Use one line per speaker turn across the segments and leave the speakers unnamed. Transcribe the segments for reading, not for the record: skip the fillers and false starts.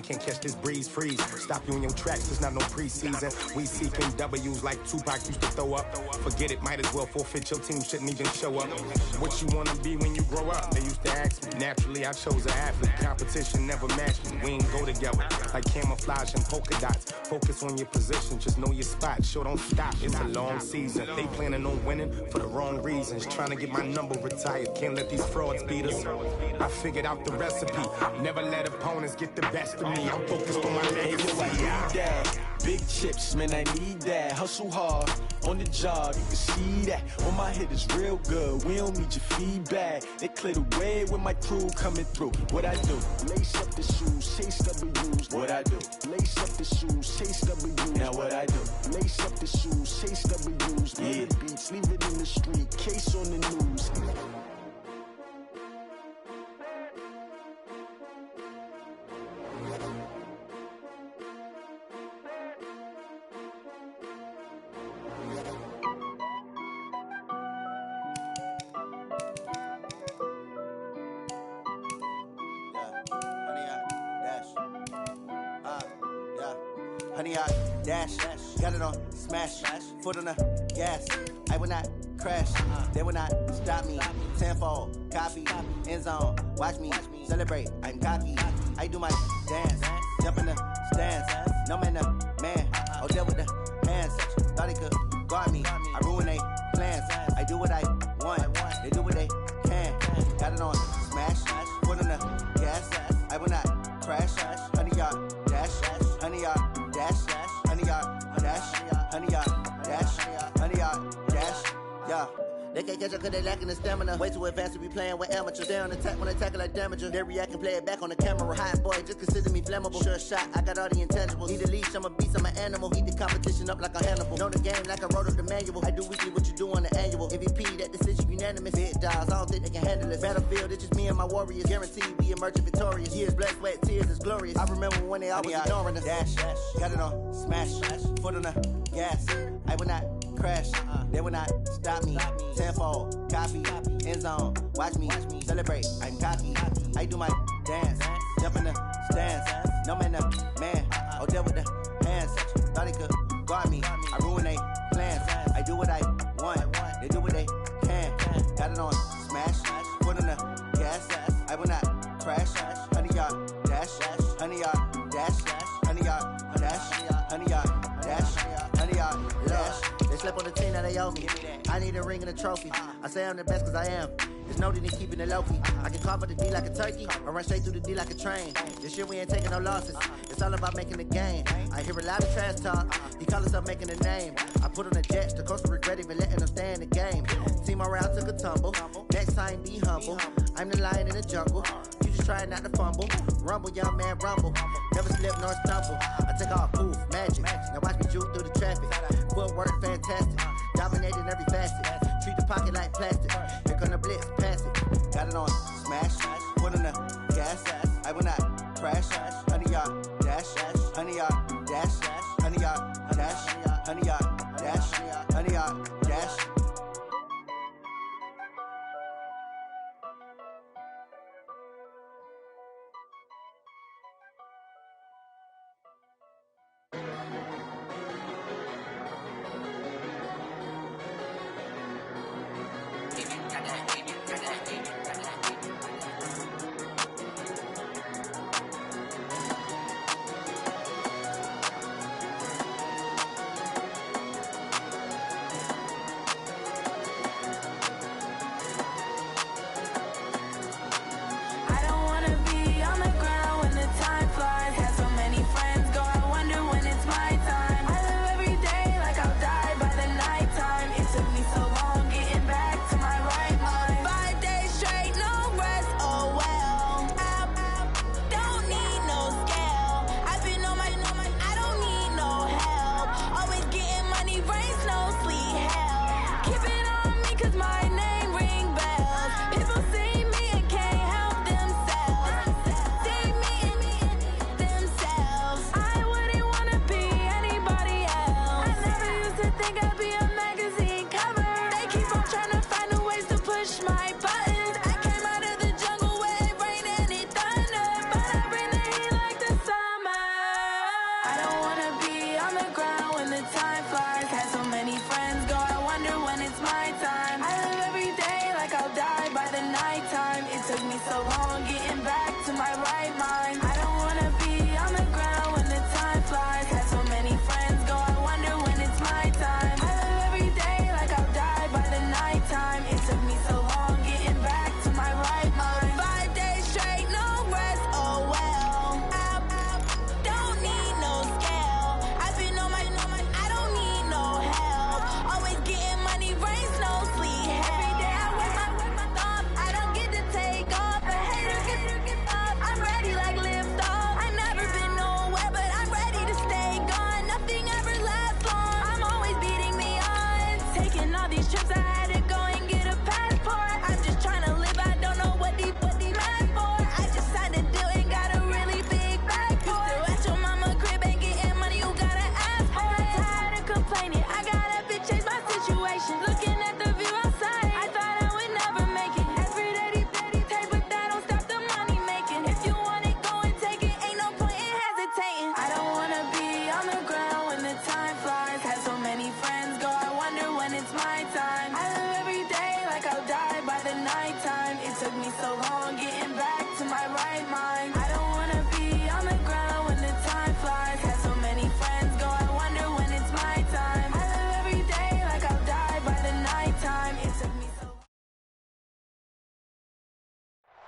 Can't catch this breeze, freeze. Stop you in your tracks, there's not no preseason. We seeking W's like Tupac used to throw up. Forget it, might as well forfeit, your team shouldn't even show up. What you wanna be when you grow up? They used to ask me. Naturally, I chose an athlete. Competition never matched me. We ain't go together like camouflage and polka dots. Focus on your position, just know your spot. Sure, don't stop, it's a long season. They planning on winning for the wrong reasons. Trying to get my number retired, can't let these frauds beat us. I figured out the recipe. Never let opponents get the best of me. I'm focused on my legacy.
I need that. Big chips, man, I need that. Hustle hard on the job, you can see that. On my head is real good, we don't need your feedback. They clear the way with my crew coming through. What I do? Lace up the shoes, chase W's. What I do? Lace up the shoes, chase W's. Now what I do? Lace up the shoes, chase W's. Yeah. The beats, leave it in the street, case on the news.
Honey, I dash, got it on smash, foot on the gas. I will not crash, they will not stop me. Tenfold, copy, end zone, watch me celebrate. I'm cocky, I do my dance, jump in the stands. No man, man, oh deal with the hands. Thought he could guard me, I ruin they plans. I do what I want, they do what they can. Got it on smash, foot on the gas. I will not crash, honey, y'all dash, honey, y'all dash, honey, y'all dash, honey, y'all dash, honey, y'all dash, yeah. They can't catch up cause they lacking the stamina. Way too advanced to be playing with amateurs. Stay on attack when attack like damager. They react and play it back on the camera. Hot boy, just consider me flammable. Sure shot, I got all the intangibles. Need a leash, I'm a beast, I'm an animal. Eat the competition up like a Hannibal. Know the game like I wrote up the manual. I do weekly what you do on the annual. MVP, that decision unanimous. Big dogs, I don't think they can handle this. Battlefield, it's just me and my warriors. Guaranteed we emerging victorious. Years, blood, sweat, tears, is glorious. I remember when they always ignoring us. Dash, got it on smash, foot on the gas. I will not crash, they will not stop me. Tenfold, copy, end zone, watch me celebrate. I'm cocky, I do my dance, jump in the stands. No man, man, oh deal with the hands. Thought he could guard me, I ruin they plans. I do what I want, they do what they can. Got it on smash, foot on the gas. I will not crash, honey, y'all dash, honey, y'all dash, honey, y'all dash, honey, y'all dash, honey, y'all dash. They slept on the team that they owe me. I need a ring and a trophy. I say I'm the best cause I am. There's no need in keeping it low key. I can carve up the D like a turkey or run straight through the D like a train. This year we ain't taking no losses. It's all about making a game. I hear a lot of trash talk. He call himself making a name. I put on the jets. The coach will regret even letting them stay in the game. Team morale took a tumble. Next time be humble. I'm the lion in the jungle. You just try not to fumble. Rumble, young man, rumble. Never slip nor stumble. I take off, poof, magic. Now watch me juke through the traffic. Footwork fantastic. Dominating every facet. Treat the pocket like plastic. Here come the blitz, pass it. Got it on smash, foot on the gas. I will not crash, honey, y'all dash, honey, y'all dash, honey, y'all dash, honey, y'all dash, honey, y'all dash.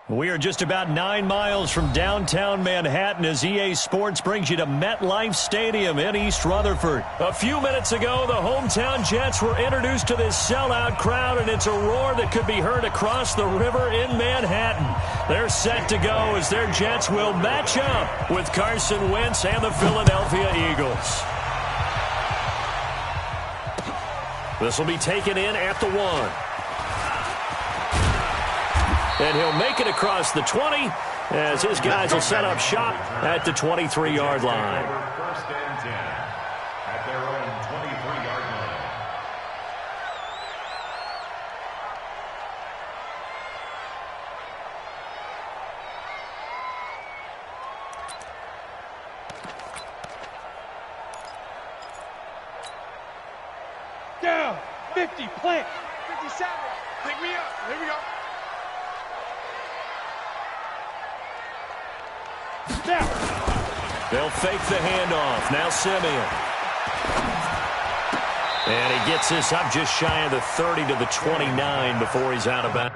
We are just about 9 miles from downtown Manhattan as EA Sports brings you to MetLife Stadium in East Rutherford. A few minutes ago, the hometown Jets were introduced to this sellout crowd, and it's a roar that could be heard across the river in Manhattan. They're set to go as their Jets will match up with Carson Wentz and the Philadelphia Eagles. This will be taken in at the 1. And he'll make it across the 20 as his guys will set up shop at the 23-yard line.
First and 10 at their own 23-yard line.
Down, 50, plant, 57. Pick me up. Here we go.
They'll fake the handoff. Now Simeon. And he gets this up just shy of the 30 to the 29 before he's out of bounds.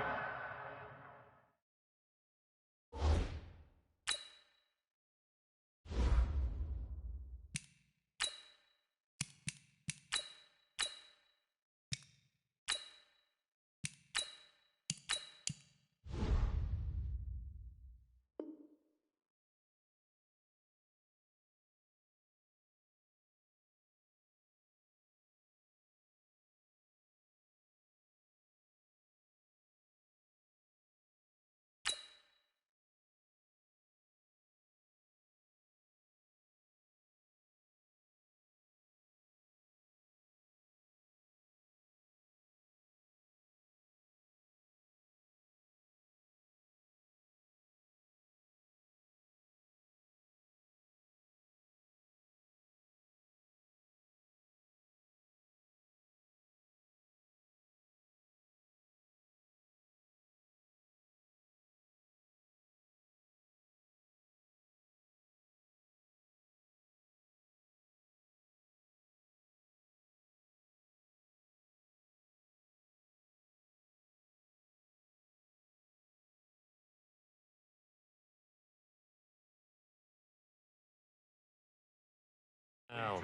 Out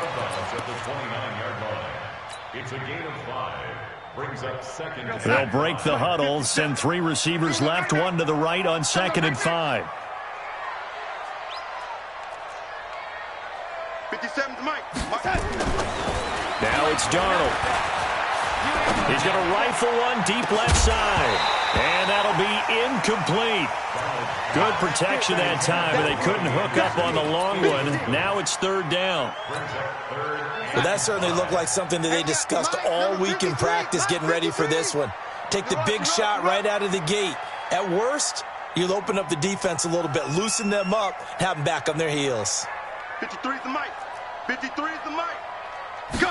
of bounds at the 29-yard line. It's a gain of 5. Brings up second.
They'll break the huddle, send 3 receivers left, 1 to the right on 2nd and 5.
57's Mike.
Now it's Darnold. He's going to rifle one deep left side. And that'll be incomplete. Good protection that time, but they couldn't hook up on the long one. Now it's 3rd down.
Well, that certainly looked like something that they discussed all week in practice getting ready for this one. Take the big shot right out of the gate. At worst, you'll open up the defense a little bit, loosen them up, have them back on their heels.
53's the Mike. 53's the Mike. Go.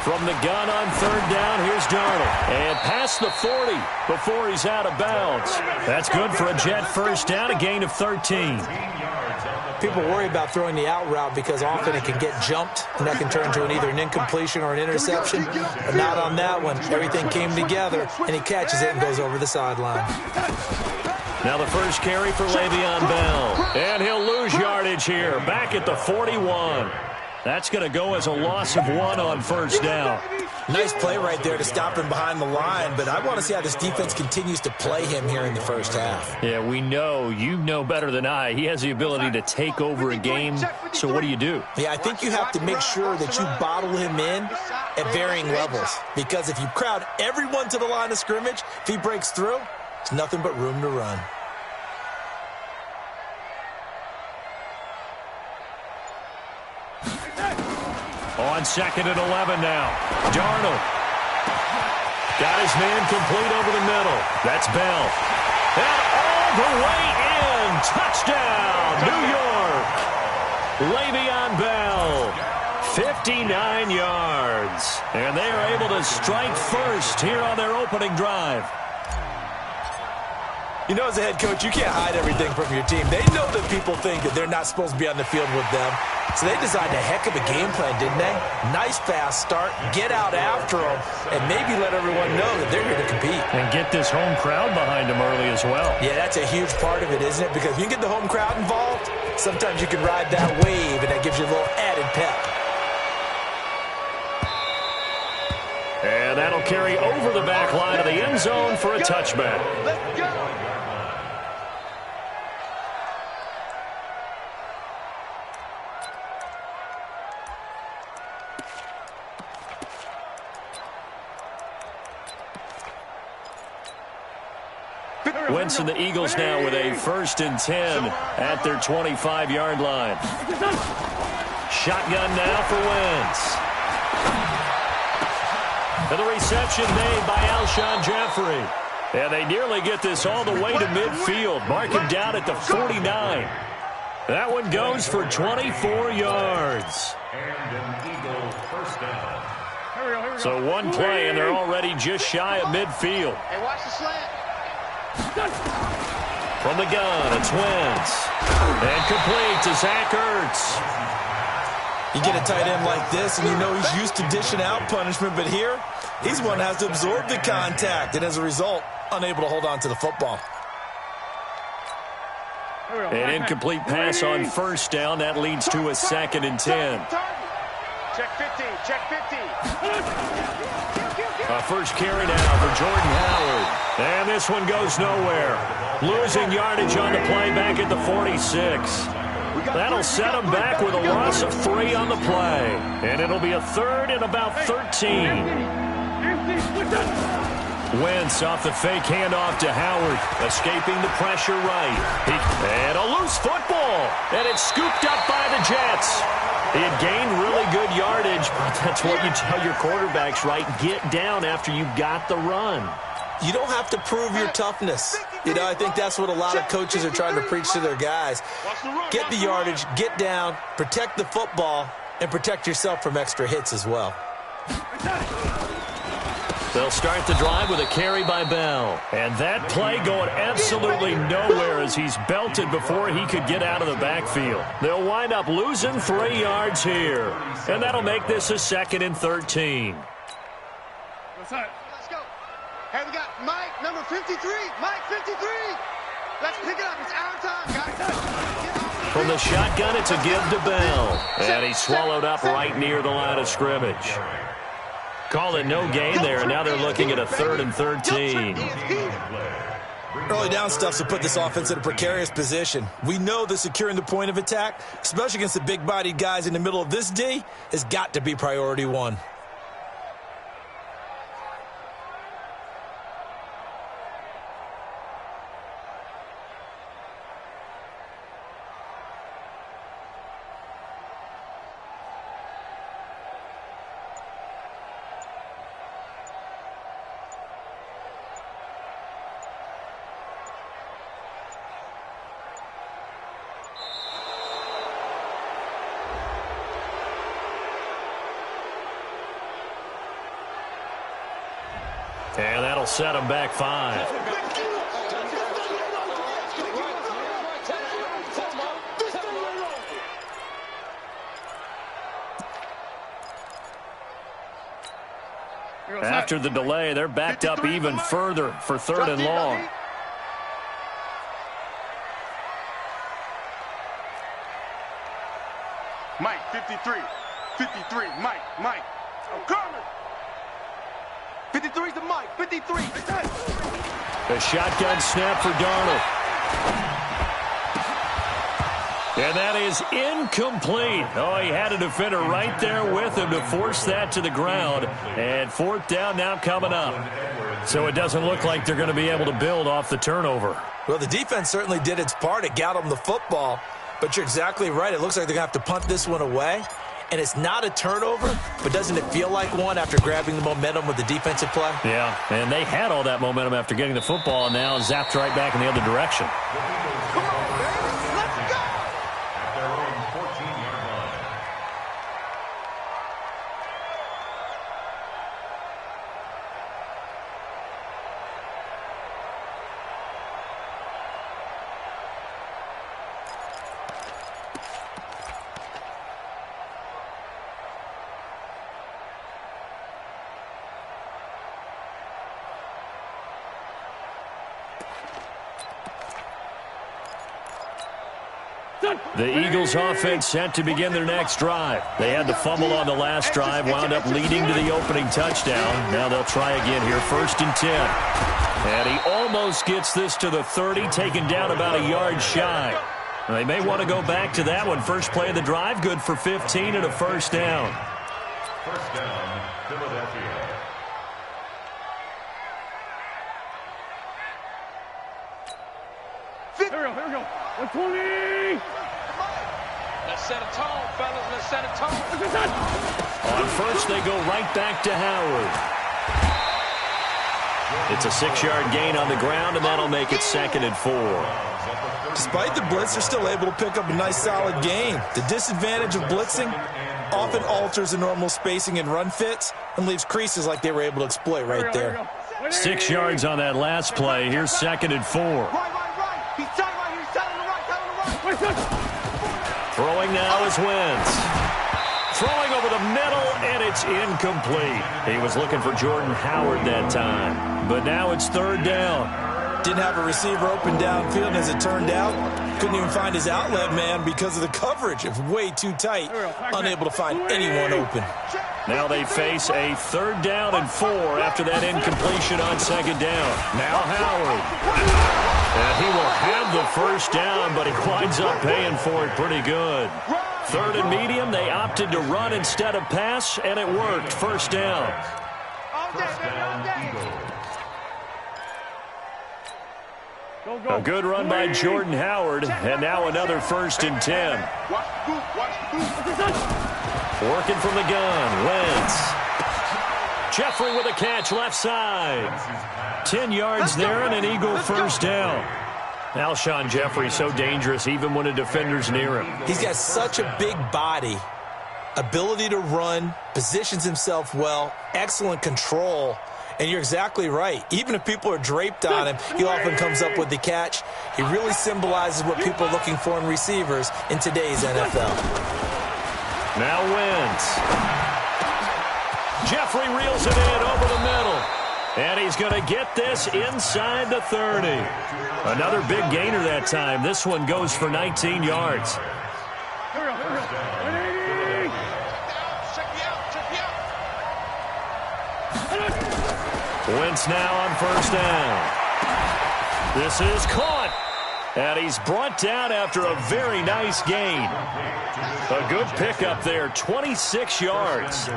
From the gun on 3rd down, here's Darnold. And past the 40 before he's out of bounds. That's good for a Jet first down, a gain of 13.
People worry about throwing the out route because often it can get jumped, and that can turn into either an incompletion or an interception. But not on that one. Everything came together, and he catches it and goes over the sideline.
Now the first carry for Le'Veon Bell. And he'll lose yardage here, back at the 41. That's going to go as a loss of 1 on 1st down.
Nice play right there to stop him behind the line, but I want to see how this defense continues to play him here in the first half.
Yeah, we know. You know better than I. He has the ability to take over a game, so what do you do?
Yeah, I think you have to make sure that you bottle him in at varying levels, because if you crowd everyone to the line of scrimmage, if he breaks through, it's nothing but room to run.
On 2nd and 11 now. Darnold. Got his man complete over the middle. That's Bell. And all the way in. Touchdown, New York. Le'Veon Bell. 59 yards. And they are able to strike first here on their opening drive.
You know, as a head coach, you can't hide everything from your team. They know that people think that they're not supposed to be on the field with them. So they designed a heck of a game plan, didn't they? Nice fast start, get out after them, and maybe let everyone know that they're here to compete.
And get this home crowd behind them early as well.
Yeah, that's a huge part of it, isn't it? Because if you get the home crowd involved, sometimes you can ride that wave, and that gives you a little added pep.
And that'll carry over the back line of the end zone for a touchback.
Let's go.
Wentz and the Eagles now with a 1st and 10 at their 25-yard line. Shotgun now for Wentz. And the reception made by Alshon Jeffrey. And they nearly get this all the way to midfield. Mark him down at the 49. That one goes for 24 yards.
And an Eagle first down.
So one play, and they're already just shy of midfield.
Hey, watch the slant.
From the gun, it's Wentz. And complete to Zach Ertz.
You get a tight end like this, and you know he's used to dishing out punishment, but here, he's one that has to absorb the contact, and as a result, unable to hold on to the football.
An incomplete pass on 1st down. That leads to a 2nd and 10.
Check 50, check 50.
A first carry now for Jordan Howard. And this one goes nowhere. Losing yardage on the play back at the 46. That'll set him back with a loss of 3 on the play. And it'll be a 3rd and about 13. Wentz off the fake handoff to Howard, escaping the pressure right. And a loose football. And it's scooped up by the Jets. He had gained really good yardage, but that's what you tell your quarterbacks, right? Get down after you got the run.
You don't have to prove your toughness. You know, I think that's what a lot of coaches are trying to preach to their guys. Get the yardage, get down, protect the football, and protect yourself from extra hits as well.
They'll start the drive with a carry by Bell. And that play going absolutely nowhere as he's belted before he could get out of the backfield. They'll wind up losing 3 yards here. And that'll make this a 2nd and 13.
Let's go. Hey, we got Mike, number 53. Mike, 53. Let's pick it up. It's our time, guys.
From the shotgun, it's a give to Bell. And he's swallowed up right near the line of scrimmage. Call it no gain there, and now they're looking at a 3rd and 13.
Early down stuff to put this offense in a precarious position. We know that securing the point of attack, especially against the big-bodied guys in the middle of this D, has got to be priority 1.
And that'll set him back 5. After the delay, they're backed up even further for 3rd and long.
Mike, 53. 53, Mike. I'm coming. 53's the Mike. 53.
The shotgun snap for Darnold. And that is incomplete. Oh, he had a defender right there with him to force that to the ground. And 4th down now coming up. So it doesn't look like they're going to be able to build off the turnover.
Well, the defense certainly did its part. It got them the football. But you're exactly right. It looks like they're going to have to punt this one away. And it's not a turnover, but doesn't it feel like one after grabbing the momentum with the defensive play?
Yeah, and they had all that momentum after getting the football, and now zapped right back in the other direction.
Come on, baby. Let's go.
At their own 14-yard line.
The Eagles offense set to begin their next drive. They had the fumble on the last drive, wound up leading to the opening touchdown. Now they'll try again here, 1st and 10. And he almost gets this to the 30, taken down about a yard shy. They may want to go back to that one. First play of the drive, good for 15 and a first down.
First down, Philadelphia.
Here we go. 120.
Let's set a tone, fellas. Let's set a tone.
On first, they go right back to Howard. It's a 6-yard gain on the ground, and that'll make it 2nd and 4.
Despite the blitz, they're still able to pick up a nice, solid gain. The disadvantage of blitzing often alters the normal spacing and run fits and leaves creases like they were able to exploit right there.
6 yards on that last play. Here's 2nd and 4.
Right. He's tight right here. He's tight on the right.
Throwing now is Wentz. Throwing over the middle, and it's incomplete. He was looking for Jordan Howard that time. But now it's 3rd down.
Didn't have a receiver open downfield, and as it turned out, couldn't even find his outlet man because of the coverage. It was way too tight, unable to find anyone open.
Now they face a 3rd down and 4 after that incompletion on 2nd down. Now Howard. And he will have the first down, but he winds up paying for it pretty good. 3rd and medium, they opted to run instead of pass, and it worked. 1st down. A good run by Jordan Howard, and now another 1st and 10. Working from the gun, Wentz. Jeffrey with a catch left side. 10 yards there and an Eagle first down. Alshon Jeffrey so dangerous even when a defender's near him.
He's got such a big body, ability to run, positions himself well, excellent control. And you're exactly right. Even if people are draped on him, he often comes up with the catch. He really symbolizes what people are looking for in receivers in today's NFL.
Now Wentz. Jeffrey reels it in over the middle. And he's going to get this inside the 30. Another big gainer that time. This one goes for 19 yards. Wentz now on 1st down. This is caught. And he's brought down after a very nice gain. A good pickup there, 26 yards.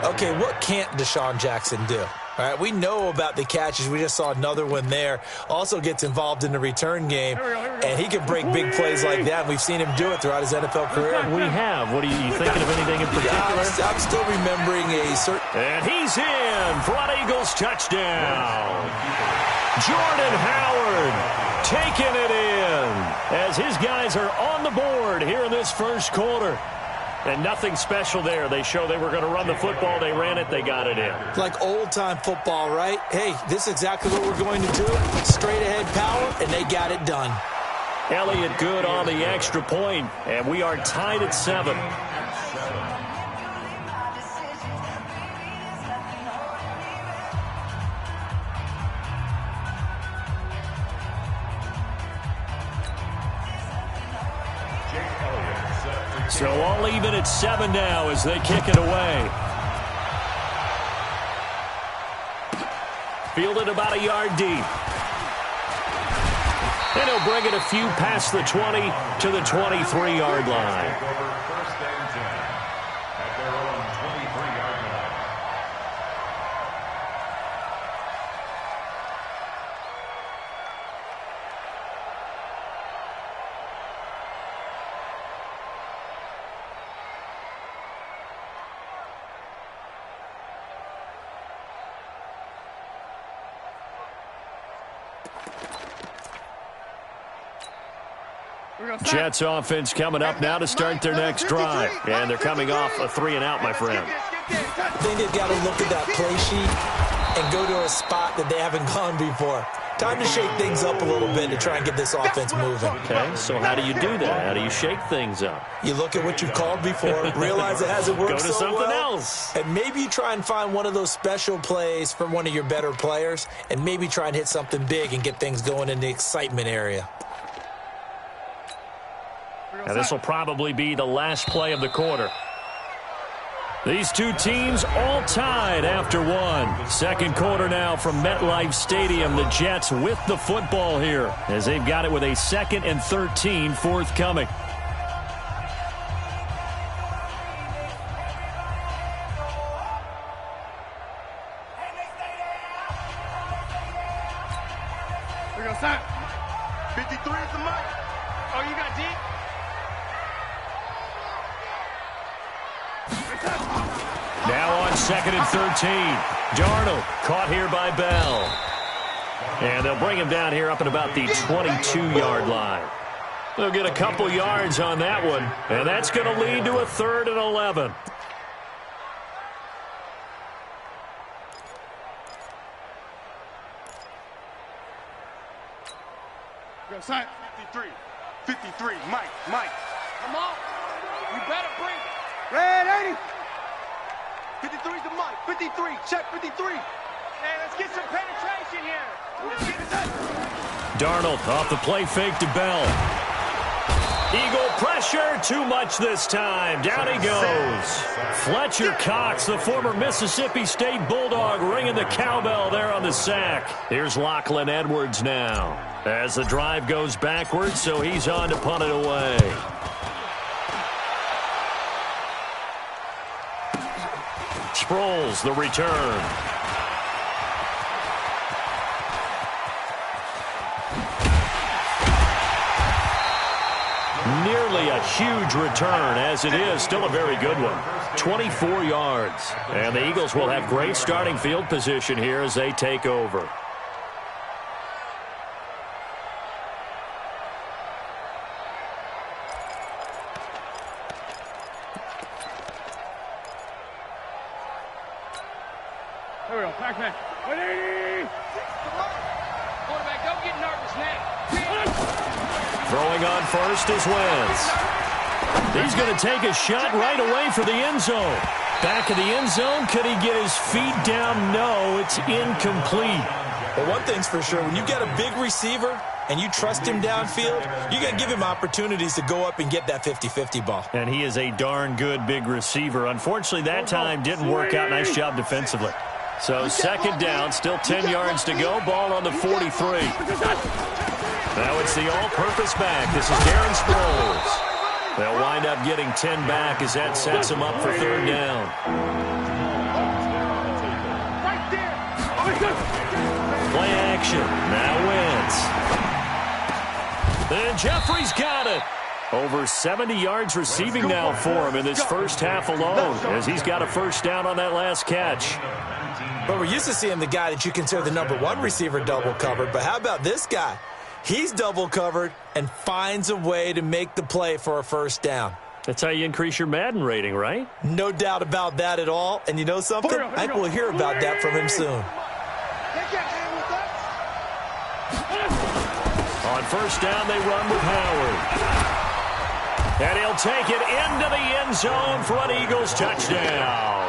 Okay, what can't Deshaun Jackson do? All right, we know about the catches. We just saw another one there. Also gets involved in the return game, and he can break big plays like that. We've seen him do it throughout his NFL career.
We have. What are you thinking of anything in particular?
Yeah, I'm still remembering a certain...
And he's in for an Eagles touchdown. Jordan Howard taking it in as his guys are on the board here in this first quarter. And nothing special there. They show they were going to run the football. They ran it. They got it in.
Like old-time football, right? Hey, this is exactly what we're going to do. Straight-ahead power, and they got it done.
Elliott good on the extra point, and we are tied at 7. So all even at 7 now as they kick it away. Fielded about a yard deep. And he'll bring it a few past the 20 to the 23-yard line.
First and 10 at their own 23-yard line.
Jets offense coming up now to start their next drive. And they're coming off a 3-and-out, my friend.
I think they've got to look at that play sheet and go to a spot that they haven't gone before. Time to shake things up a little bit to try and get this offense moving.
Okay, so how do you do that? How do you shake things up?
You look at what you've called before, realize it hasn't worked
Go to
so
something
well,
else.
and maybe you try and find one of those special plays from one of your better players, and maybe try and hit something big and get things going in the excitement area.
And this will probably be the last play of the quarter. These two teams all tied after one. Second quarter now from MetLife Stadium. The Jets with the football here as they've got it with a 2nd and 13 forthcoming.
We go, son. 53 is the mic. Oh, you got deep?
Now on 2nd and 13. Darnold caught here by Bell. And they'll bring him down here up at about the 22-yard line. They'll get a couple yards on that one, and that's going to lead to a 3rd and 11.
Go, son. 53, Mike.
Come on. You better bring it.
Red 80. 53 is the mic. 53, check 53. Hey, let's get some penetration here. Let's get it done.
Darnold off the play fake to Bell. Eagle pressure, too much this time. Down he goes. Fletcher Cox, the former Mississippi State Bulldog, ringing the cowbell there on the sack. Here's Lachlan Edwards now as the drive goes backwards, so he's on to punt it away. Sproles, the return. Nearly a huge return, as it is still a very good one. 24 yards. And the Eagles will have great starting field position here as they take over.
Here we go, Pac-Man. 180.
Quarterback, don't get nervous now.
Throwing on first is Wentz. He's going to take a shot right away for the end zone. Back of the end zone. Could he get his feet down? No, it's incomplete.
But one thing's for sure, when you get a big receiver and you trust him downfield, you got to give him opportunities to go up and get that 50-50 ball.
And he is a darn good big receiver. Unfortunately, that time didn't work out. Nice job defensively. So 2nd down, still 10 yards to go. Ball on the 43. Now it's the all-purpose back. This is Darren Sproles. They'll wind up getting 10 back as that sets them up for 3rd down. Play action. Now Wentz. And Jeffrey's got it. Over 70 yards receiving now for him in this first half alone, as he's got a 1st down on that last catch.
But we're used to seeing the guy that you consider the #1 receiver double covered. But how about this guy? He's double covered and finds a way to make the play for a 1st down.
That's how you increase your Madden rating, right?
No doubt about that at all. And you know something? I think we'll hear about that from him soon.
On 1st down, they run with Howard. And he'll take it into the end zone for an Eagles touchdown.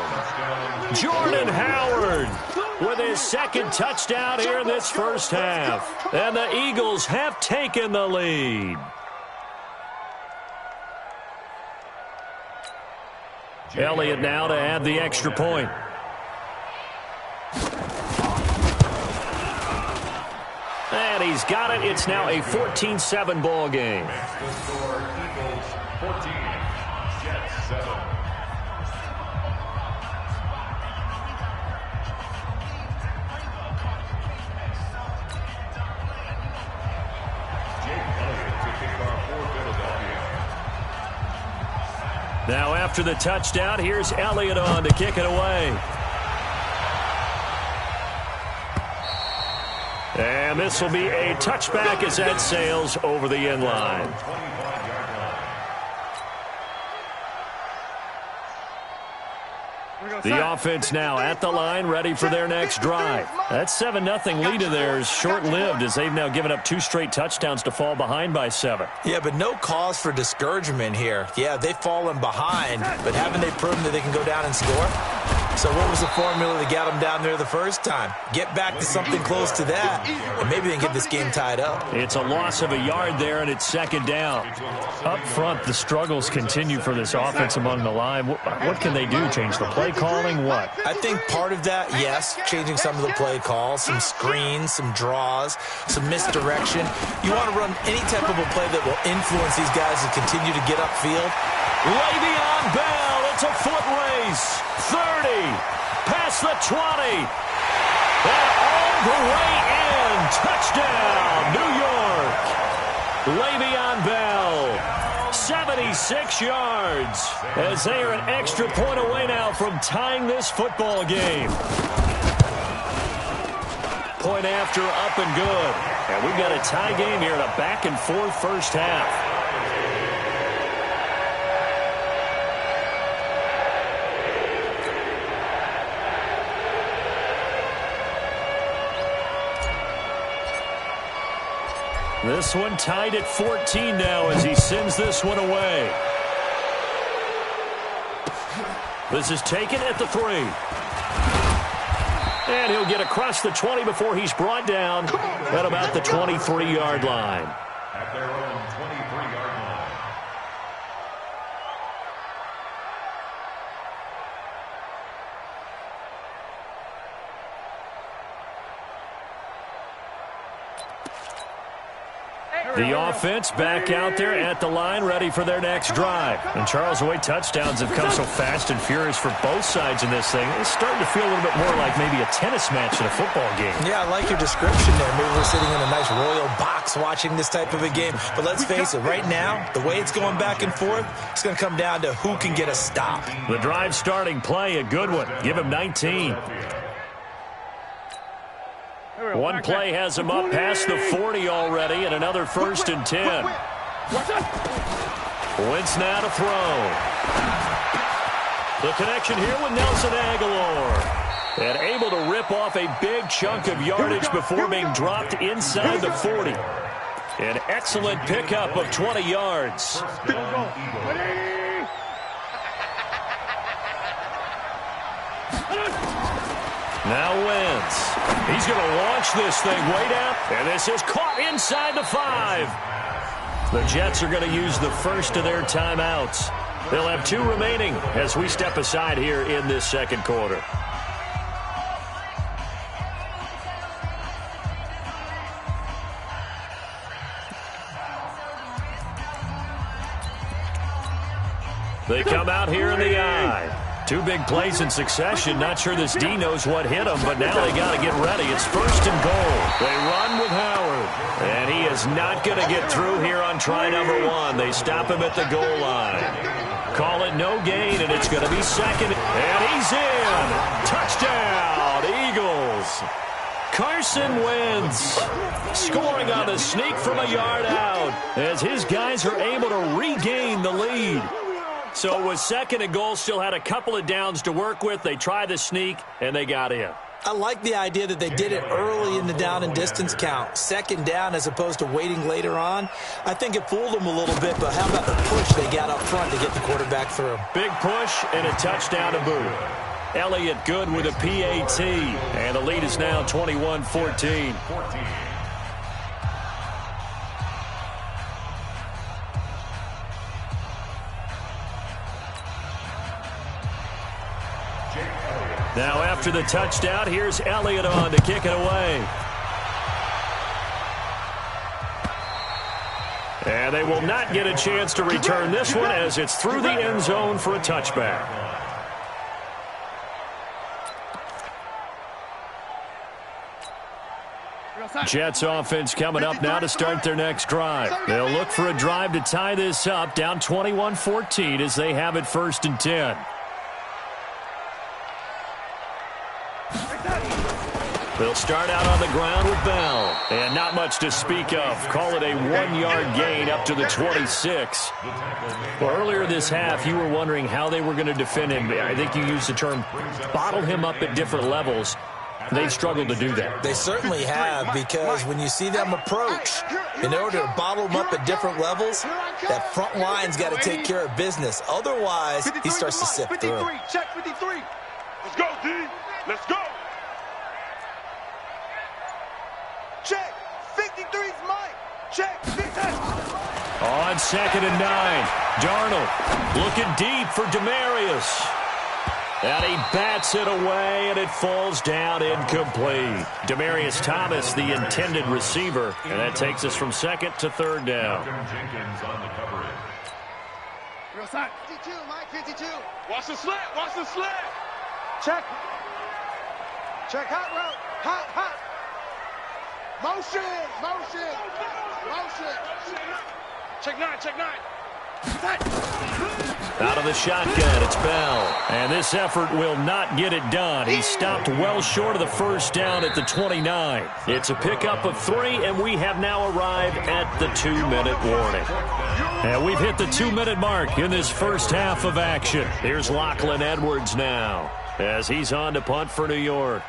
Jordan Howard with his 2nd touchdown here in this first half. And the Eagles have taken the lead. Elliott now to add the extra point. And he's got it. It's now a 14-7 ball game.
Eagles 14, Jets 7.
Now after the touchdown, here's Elliott on to kick it away. And this will be a touchback as that sails over the end line. The offense now at the line, ready for their next drive. That 7-0 lead of theirs short-lived as they've now given up 2 straight touchdowns to fall behind by 7.
Yeah, but no cause for discouragement here. Yeah, they've fallen behind, but haven't they proven that they can go down and score? So what was the formula that got them down there the first time? Get back to something close to that, and maybe they can get this game tied up.
It's a loss of a yard there, and it's second down. Up front, the struggles continue for this offense among the line. What can they do? Change the play calling? What?
I think part of that, yes, changing some of the play calls, some screens, some draws, some misdirection. You want to run any type of a play that will influence these guys to continue to get upfield.
Le'Veon Bell, it's a foot race. 30, past the 20, and all the way in. Touchdown, New York. Le'Veon Bell, 76 yards, as they are an extra point away now from tying this football game. Point after, up and good. And we've got a tie game here in a back-and-forth first half. This one tied at 14 now as he sends this one away. This is taken at the 3. And he'll get across the 20 before he's brought down at about the 23-yard line.
At their own 23-yard line.
The offense back out there at the line, ready for their next drive. And Charles, the way touchdowns have come so fast and furious for both sides in this thing, it's starting to feel a little bit more like maybe a tennis match in a football game.
Yeah, I like your description there. Maybe we're sitting in a nice royal box watching this type of a game. But let's face it, right now, the way it's going back and forth, it's going to come down to who can get a stop.
The drive starting play, a good one. Give him 19. One play has him up past the 40 already, and another 1st and 10. Wentz now to throw. The connection here with Nelson Aguilar. And able to rip off a big chunk of yardage before being dropped inside the 40. An excellent pickup of 20 yards. Now Wentz. He's going to launch this thing way down. And this is caught inside the 5. The Jets are going to use the first of their timeouts. They'll have 2 remaining as we step aside here in this second quarter. They come out here in the eye. 2 big plays in succession. Not sure this D knows what hit him, but now they got to get ready. It's 1st and goal. They run with Howard. And he is not going to get through here on try number 1. They stop him at the goal line. Call it no gain, and it's going to be 2nd. And he's in. Touchdown, Eagles. Carson Wentz scoring on the sneak from a yard out as his guys are able to regain the lead. So it was 2nd and goal, still had a couple of downs to work with. They tried the sneak, and they got in.
I like the idea that they did it early in the down and distance count. 2nd down as opposed to waiting later on. I think it fooled them a little bit, but how about the push they got up front to get the quarterback through?
Big push and a touchdown to boot. Elliott good with a PAT, and the lead is now 21-14. Now after the touchdown, here's Elliott on to kick it away. And they will not get a chance to return this one as it's through the end zone for a touchback. Jets offense coming up now to start their next drive. They'll look for a drive to tie this up, down 21-14 as they have it 1st and 10. They'll start out on the ground with Bell. And not much to speak of. Call it a 1-yard gain up to the 26. Well, earlier this half, you were wondering how they were going to defend him. I think you used the term bottle him up at different levels. They've struggled to do that.
They certainly have, because when you see them approach, in order to bottle them up at different levels, that front line's got to take care of business. Otherwise, he starts to sift through.
Check 53. Let's go, D. Let's go. Check. 53's Mike. Check. 50.
On 2nd and 9. Darnold looking deep for Demarius. And he bats it away, and it falls down incomplete. Demarius Thomas, the intended receiver. And that takes us from 2nd to 3rd down.
Jenkins on the coverage.
Real side. 52, Mike, 52. Watch the slant. Watch the slant. Check. Check hot route. Hot, hot. Motion, motion, motion. Check 9, check 9.
Out of the shotgun, it's Bell. And this effort will not get it done. He stopped well short of the first down at the 29. It's a pickup of 3, and we have now arrived at the 2-minute warning. And we've hit the 2-minute mark in this first half of action. Here's Lachlan Edwards now as he's on to punt for New York.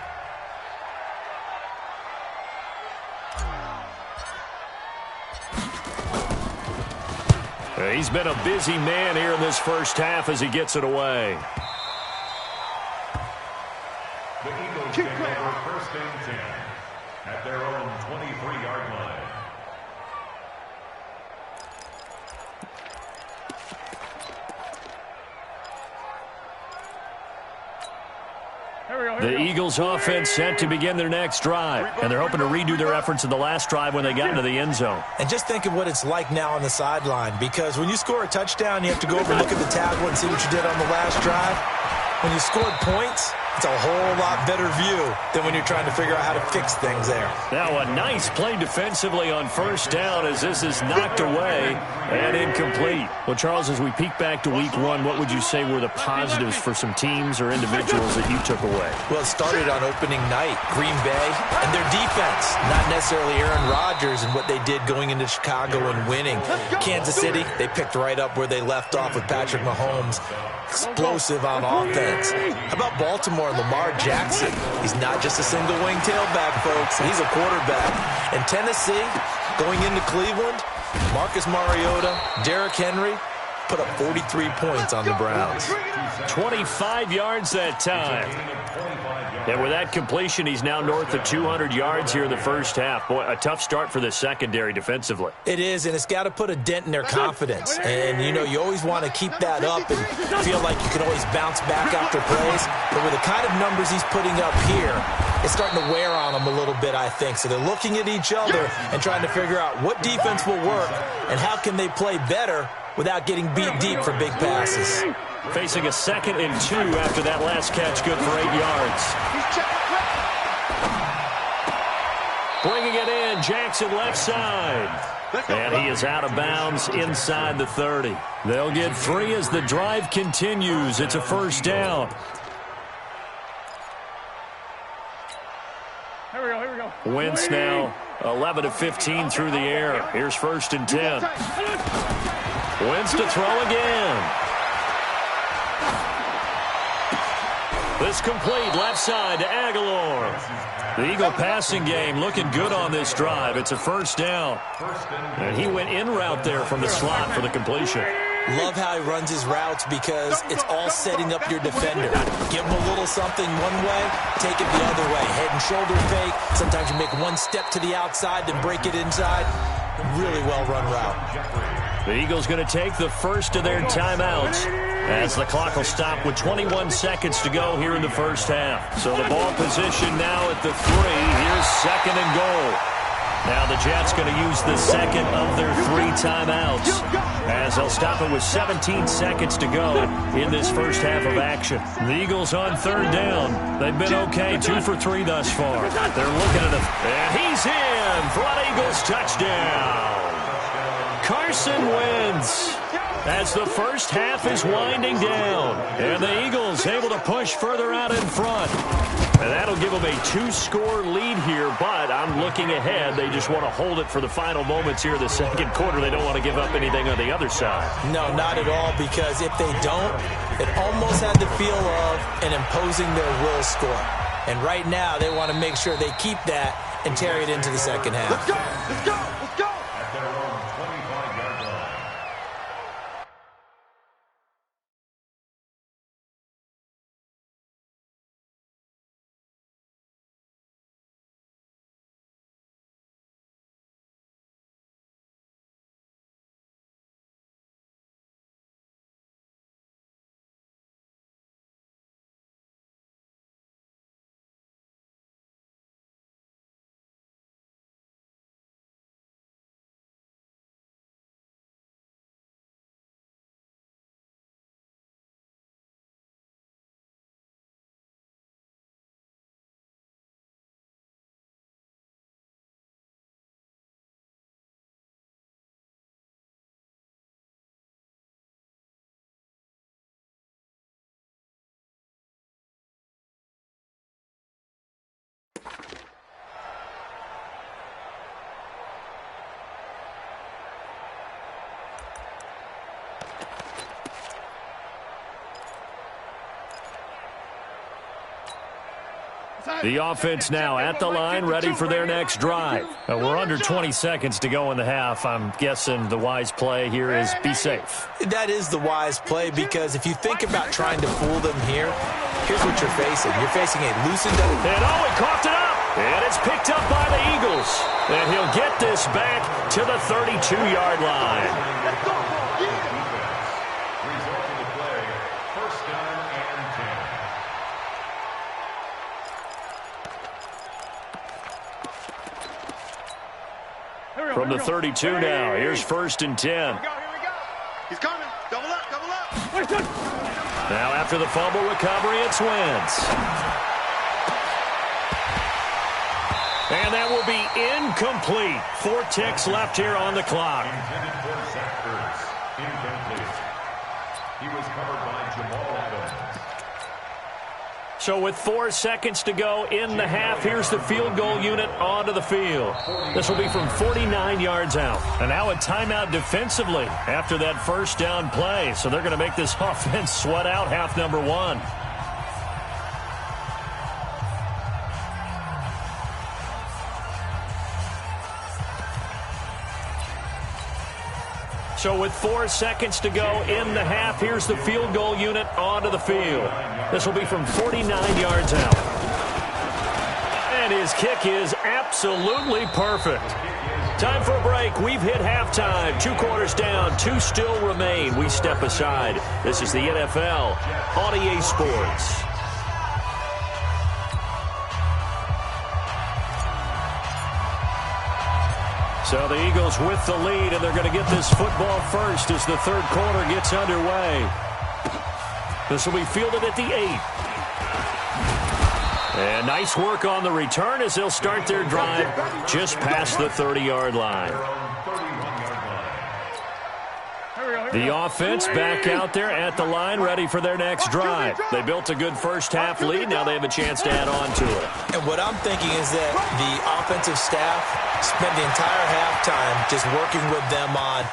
He's been a busy man here in this first half as he gets it away.
The Eagles take over 1st and 10 at their own 23-yard line.
The Eagles offense set to begin their next drive, and they're hoping to redo their efforts in the last drive when they got into the end zone.
And just think of what it's like now on the sideline, because when you score a touchdown, you have to go over and look at the tablet and see what you did on the last drive. When you scored points, it's a whole lot better view than when you're trying to figure out how to fix things there.
Now a nice play defensively on first down as this is knocked away and incomplete. Well, Charles, as we peek back to week 1, what would you say were the positives for some teams or individuals that you took away?
Well, it started on opening night. Green Bay and their defense, not necessarily Aaron Rodgers and what they did going into Chicago and winning. Kansas City, they picked right up where they left off with Patrick Mahomes. Explosive on offense. How about Baltimore and Lamar Jackson? He's not just a single wing tailback, folks. He's a quarterback. And Tennessee, going into Cleveland, Marcus Mariota, Derrick Henry, put up 43 points on the Browns.
25 yards that time. And with that completion, he's now north of 200 yards here in the first half. Boy, a tough start for the secondary defensively.
It is, and it's got to put a dent in their confidence. And, you know, you always want to keep that up and feel like you can always bounce back after plays. But with the kind of numbers he's putting up here, it's starting to wear on them a little bit, I think. So they're looking at each other and trying to figure out what defense will work and how can they play better without getting beat deep for big passes.
Facing a 2nd and 2 after that last catch, good for 8 yards. Bringing it in, Jackson left side. And he is out of bounds inside the 30. They'll get 3 as the drive continues. It's a first down.
Here we go.
Wentz now 11 of 15 through the air. Here's 1st and 10. Wentz to throw again. This complete left side to Aguilar. The Eagle passing game looking good on this drive. It's a first down. And he went in route there from the slot for the completion.
Love how he runs his routes because it's all setting up your defender. Give him a little something one way, take it the other way. Head and shoulder fake. Sometimes you make one step to the outside, then break it inside. Really well-run route.
The Eagles going to take the first of their timeouts as the clock will stop with 21 seconds to go here in the first half. So the ball position now at the 3. Here's 2nd and goal. Now the Jets going to use the second of their 3 timeouts as they'll stop it with 17 seconds to go in this first half of action. The Eagles on 3rd down. They've been okay, 2 for 3 thus far. They're looking at him, and he's in for an Eagles touchdown. Carson Wentz as the first half is winding down. And the Eagles able to push further out in front. And that'll give them a 2-score lead here, but I'm looking ahead. They just want to hold it for the final moments here in the second quarter. They don't want to give up anything on the other side.
No, not at all, because if they don't, it almost had the feel of an imposing their will score. And right now, they want to make sure they keep that and carry it into the second half.
Let's go! Let's go! Let's go!
The offense now at the line, ready for their next drive. We're under 20 seconds to go in the half. I'm guessing the wise play here is be safe.
That is the wise play, because if you think about trying to fool them here, here's what you're facing. You're facing a loosened up.
And oh, he coughed it up. And it's picked up by the Eagles. And he'll get this back to the 32-yard line. From the 32 now, here's 1st and 10.
Here we go. He's coming. Double up, double up.
Now after the fumble recovery, it's Wentz. And that will be incomplete. 4 ticks left here on the clock.
Intended for Zach Ertz. Incomplete. He was covered by Jamal Adams.
So with 4 seconds to go in the half, here's the field goal unit onto the field. This will be from 49 yards out. And now a timeout defensively after that first down play. So they're going to make this offense sweat out half number 1. So with 4 seconds to go in the half, here's the field goal unit onto the field. This will be from 49 yards out. And his kick is absolutely perfect. Time for a break. We've hit halftime. 2 quarters down, 2 still remain. We step aside. This is the NFL on EA Sports. So the Eagles with the lead, and they're going to get this football first as the third quarter gets underway. This will be fielded at the 8. And nice work on the return as they'll start their drive just past the 30-yard line. The offense back out there at the line, ready for their next drive. They built a good first-half lead. Now they have a chance to add on to it.
And what I'm thinking is that the offensive staff spent the entire halftime just working with them on,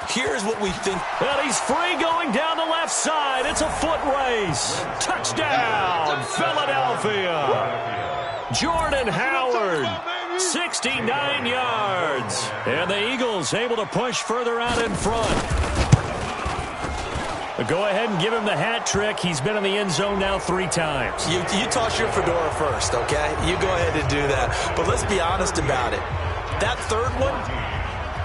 here's what we think.
Well, he's free going down the left side. It's a foot race. Touchdown, Philadelphia. Jordan Howard, 69 yards. And the Eagles able to push further out in front. Go ahead and give him the hat trick. He's been in the end zone now 3 times.
You toss your fedora first, okay? You go ahead and do that. But let's be honest about it. That third one,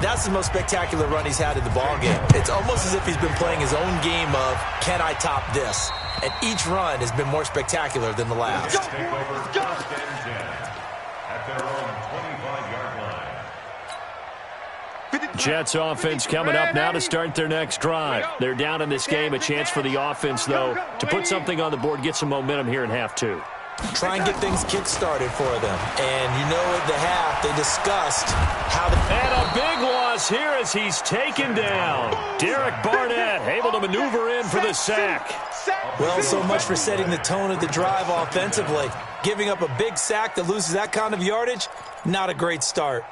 that's the most spectacular run he's had in the ballgame. It's almost as if he's been playing his own game of, can I top this? And each run has been more spectacular than the last.
Take over 1st and 10 at their own 25-yard line.
Jets offense coming up now to start their next drive. They're down in this game. A chance for the offense, though, to put something on the board, get some momentum here in half 2.
Try and get things kick-started for them. And you know at the half, they discussed how
And a big loss here as he's taken down. Derek Barnett able to maneuver in for the sack.
Well, so much for setting the tone of the drive offensively. Giving up a big sack that loses that kind of yardage, not a great start.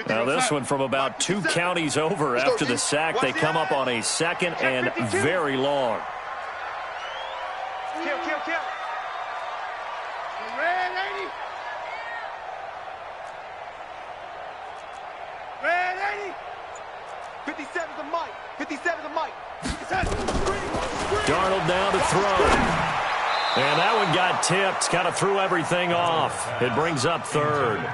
Now this one from about 2 counties over after the sack. They come up on a 2nd and very long.
Kill. Red 80. Red 80. 57 to Mike. 57 to Mike.
Darnold down to throw. And that one got tipped. Kind of threw everything off. It brings up 3rd.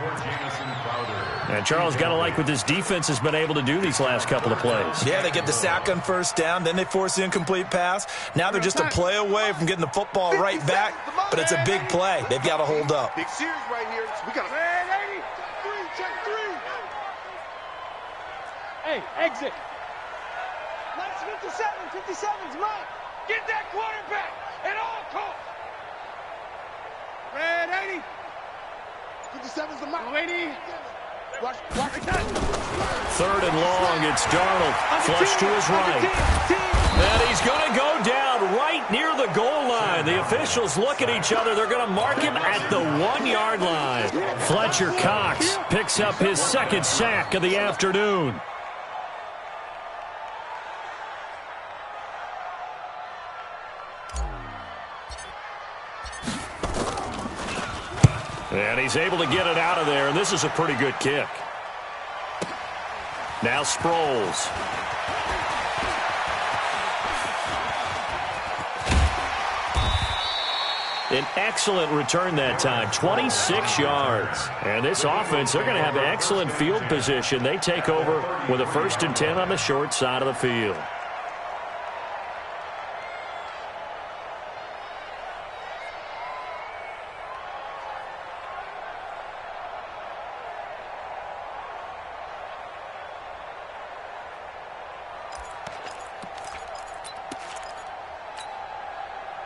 And Charles got to like what this defense has been able to do these last couple of plays.
Yeah, they get the sack on 1st down, then they force the incomplete pass. Now they're just a play away from getting the football right back, but it's a big play. They've got to hold up.
Big series right here. We got red 80. Check 3. Hey, exit. Nice 57's Mike. Get that quarterback at all costs. Red 80. 57's the Mike. 80. Watch
3rd and long. It's Darnold. Flush to his right. And he's going to go down right near the goal line. The officials look at each other. They're going to mark him at the 1-yard line. Fletcher Cox picks up his 2nd sack of the afternoon. And he's able to get it out of there, and this is a pretty good kick. Now Sproles. An excellent return that time, 26 yards. And this offense, they're going to have excellent field position. They take over with a 1st and 10 on the short side of the field.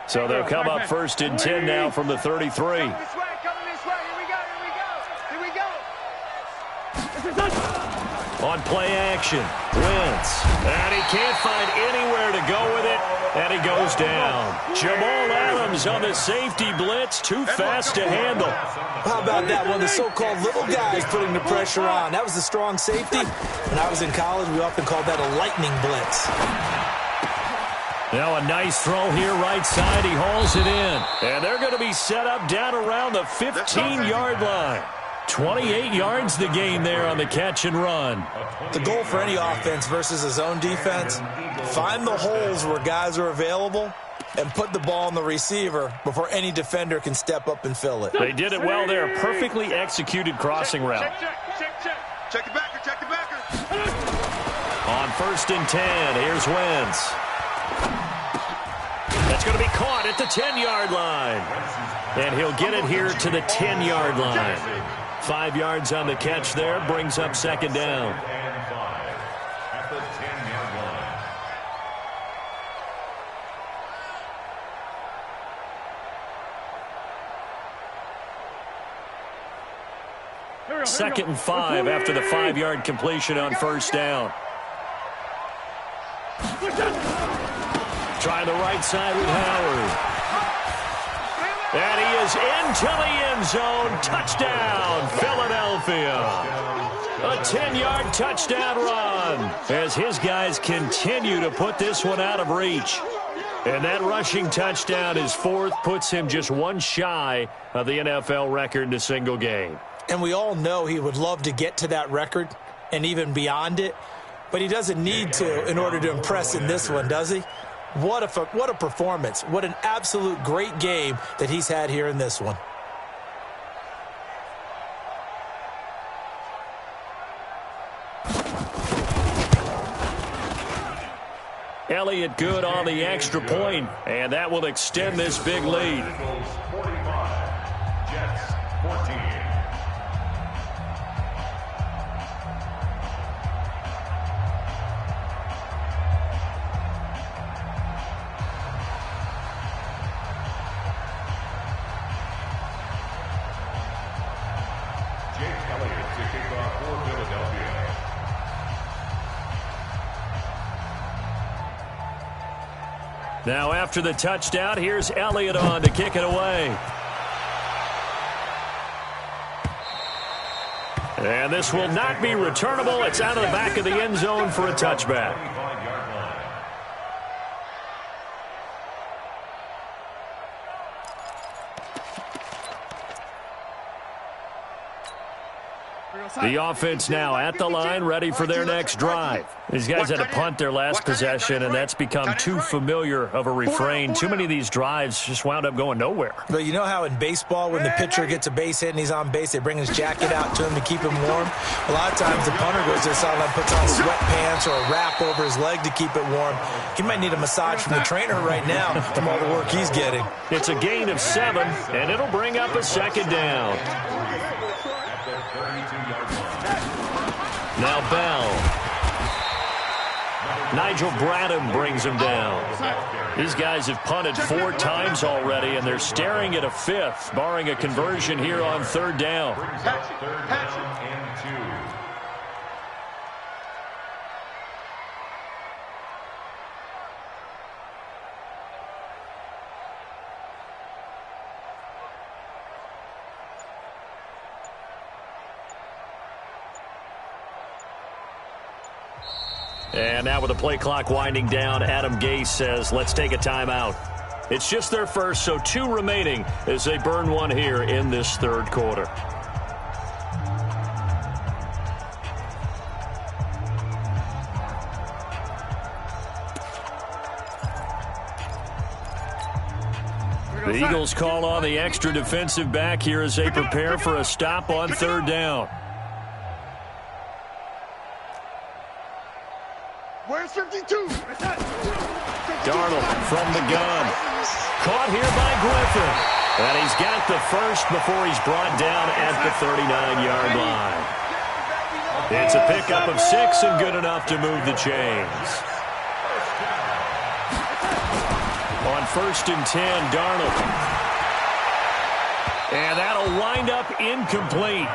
So they'll come up 1st and 10 now from the 33.
This way, coming this way. Here we go.
On play action, Wentz. And he can't find anywhere to go with it, and he goes down. Jamal Adams on the safety blitz, too fast to handle.
How about that? One of the so-called little guys putting the pressure on. That was the strong safety. When I was in college, we often called that a lightning blitz.
Now a nice throw here right side. He hauls it in. And they're going to be set up down around the 15-yard line. 28 yards the gain there on the catch and run.
The goal for any offense versus a zone defense, find the holes where guys are available and put the ball on the receiver before any defender can step up and fill it.
They did it well there. Perfectly executed crossing route.
Check the backer.
On 1st and 10, here's Wentz. That's going to be caught at the 10-yard line. And he'll get it here to the 10-yard line. 5 yards on the catch there, brings up 2nd down.
And 5 at the 10-yard line.
2nd and 5 after the 5-yard completion on 1st down. Trying the right side with Howard. And he is into the end zone. Touchdown, Philadelphia. A 10-yard touchdown run as his guys continue to put this one out of reach. And that rushing touchdown, his 4th, puts him just one shy of the NFL record in a single game.
And we all know he would love to get to that record and even beyond it. But he doesn't need to in order to impress in this one, does he? What a performance. What an absolute great game that he's had here in this one.
Elliott good on the extra point, and that will extend this big lead.
45, Jets 14.
Now after the touchdown, here's Elliott on to kick it away. And this will not be returnable. It's out of the back of the end zone for a touchback. The offense now at the line, ready for their next drive. These guys had to punt their last possession, and that's become too familiar of a refrain. Too many of these drives just wound up going nowhere.
But you know how in baseball, when the pitcher gets a base hit and he's on base, they bring his jacket out to him to keep him warm? A lot of times the punter goes to the sideline, puts on sweatpants or a wrap over his leg to keep it warm. He might need a massage from the trainer right now from all the work he's getting.
It's a gain of 7, and it'll bring up a 2nd down. Now Bell. Nigel Bradham brings him down. These guys have punted 4 times already, and they're staring at a 5th, barring a conversion here on 3rd down. And now with the play clock winding down, Adam Gase says, let's take a timeout. It's just their first, so 2 remaining as they burn one here in this third quarter. The Eagles call on the extra defensive back here as they prepare for a stop on third down.
Where's 52?
Darnold from the gun. Caught here by Griffin. And he's got the first before he's brought down at the 39-yard line. It's a pickup of 6 and good enough to move the chains. On 1st and 10, Darnold. And that'll wind up incomplete.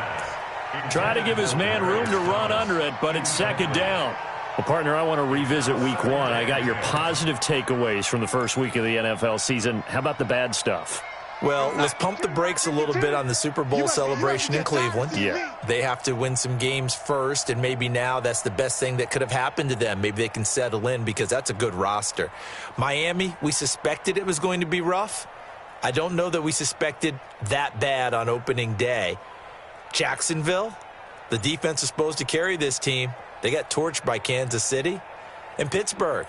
Try to give his man room to run under it, but it's 2nd down. Well, partner, I want to revisit week 1. I got your positive takeaways from the first week of the NFL season. How about the bad stuff?
Well, let's pump the brakes a little bit on the Super Bowl celebration in Cleveland.
Yeah.
They have to win some games first, and maybe now that's the best thing that could have happened to them. Maybe they can settle in because that's a good roster. Miami, we suspected it was going to be rough. I don't know that we suspected that bad on opening day. Jacksonville, the defense is supposed to carry this team. They got torched by Kansas City. And Pittsburgh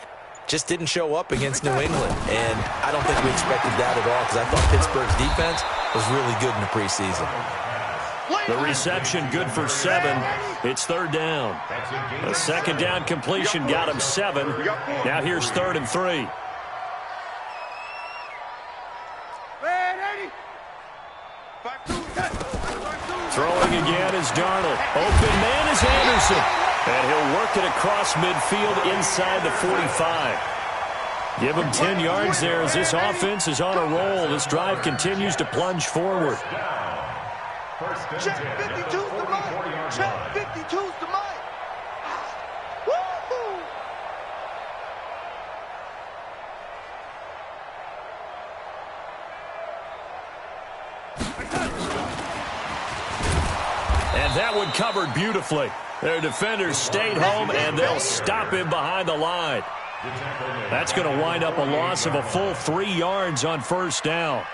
just didn't show up against New England. And I don't think we expected that at all because I thought Pittsburgh's defense was really good in the preseason.
The reception good for 7. It's 3rd down. A 2nd down completion got him 7. Now here's 3rd and 3. Throwing again is Darnold. Open man is Anderson. And he'll work it across midfield inside the 45. Give him 10 yards there as this offense is on a roll. This drive continues to plunge forward.
Check 52's the mic. Check 52's the mic. Woo-hoo.
And that one covered beautifully. Their defenders stayed home, and they'll stop him behind the line. That's going to wind up a loss of a full 3 yards on 1st down.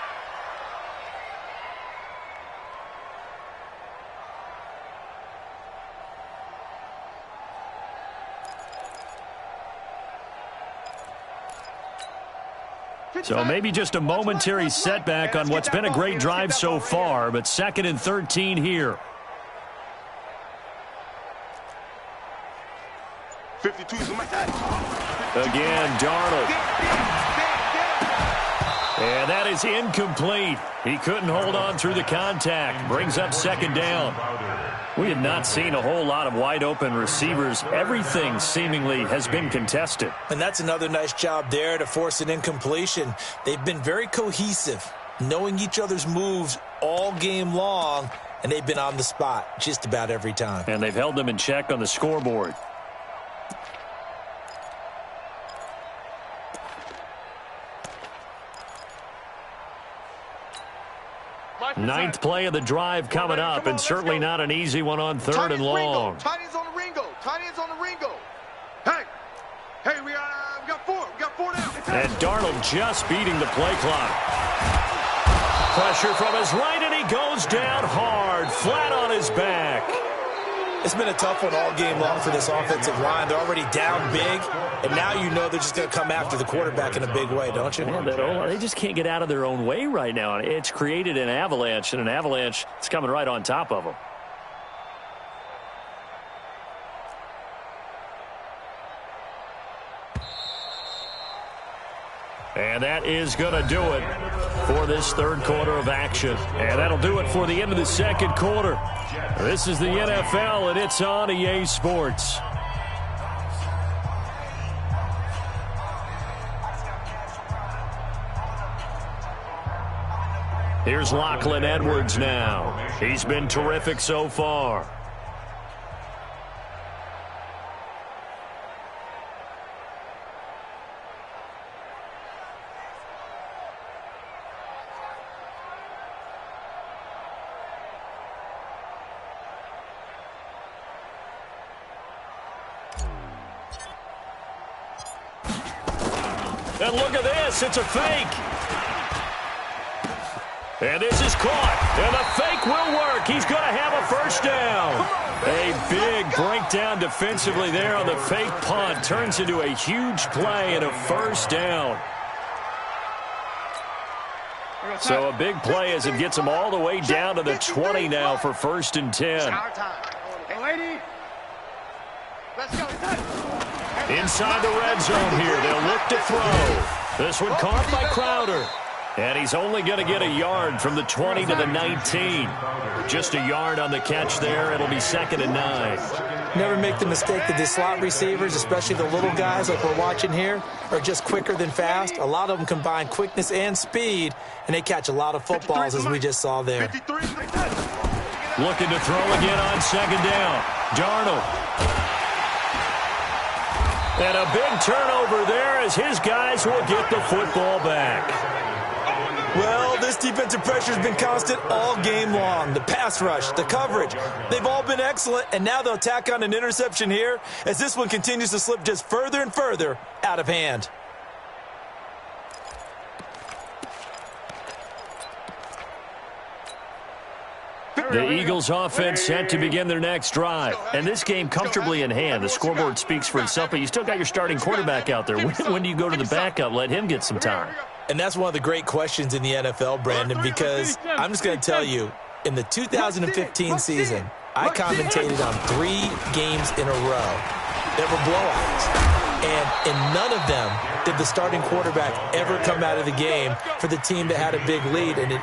So maybe just a momentary setback on what's been a great drive so far, but 2nd and 13 here.
52's the mic.
Again, Darnold. And that is incomplete. He couldn't hold on through the contact. Brings up 2nd down. We have not seen a whole lot of wide-open receivers. Everything seemingly has been contested.
And that's another nice job there to force an incompletion. They've been very cohesive, knowing each other's moves all game long, and they've been on the spot just about every time.
And they've held them in check on the scoreboard. 9th play of the drive coming up, and certainly not an easy one on 3rd and long.
Tight ends on the Ringo. Tight ends on the Ringo. Hey, we got 4. We got 4 now.
And Darnold just beating the play clock. Pressure from his right, and he goes down hard, flat on his back.
It's been a tough one all game long for this offensive line. They're already down big, and now you know they're just going to come after the quarterback in a big way, don't you?
Man, they just can't get out of their own way right now. It's created an avalanche, and an avalanche is coming right on top of them. And that is going to do it for this 3rd quarter of action. And that'll do it for the end of the 2nd quarter. This is the NFL, and it's on EA Sports. Here's Lachlan Edwards now. He's been terrific so far. And look at this. It's a fake. And this is caught, and the fake will work. He's going to have a first down. A big breakdown defensively there on the fake punt. Turns into a huge play and a first down. So a big play as it gets them all the way down to the 20 now for 1st and 10. Inside the red zone here, they'll look to throw. This one caught by Crowder. And he's only going to get a yard from the 20 to the 19. Just a yard on the catch there. It'll be 2nd and 9.
Never make the mistake that the slot receivers, especially the little guys like we're watching here, are just quicker than fast. A lot of them combine quickness and speed, and they catch a lot of footballs, as we just saw there.
Looking to throw again on 2nd down. Darnold. And a big turnover there as his guys will get the football back.
Well, this defensive pressure has been constant all game long. The pass rush, the coverage, they've all been excellent, and now they'll tack on an interception here as this one continues to slip just further and further out of hand.
The Eagles offense set to begin their next drive. And this game comfortably in hand. The scoreboard speaks for itself, but you still got your starting quarterback out there. When do you go to the backup? Let him get some time.
And that's one of the great questions in the NFL, Brandon, because I'm just going to tell you, in the 2015 season, I commentated on 3 games in a row that were blowouts. And in none of them did the starting quarterback ever come out of the game for the team that had a big lead. And in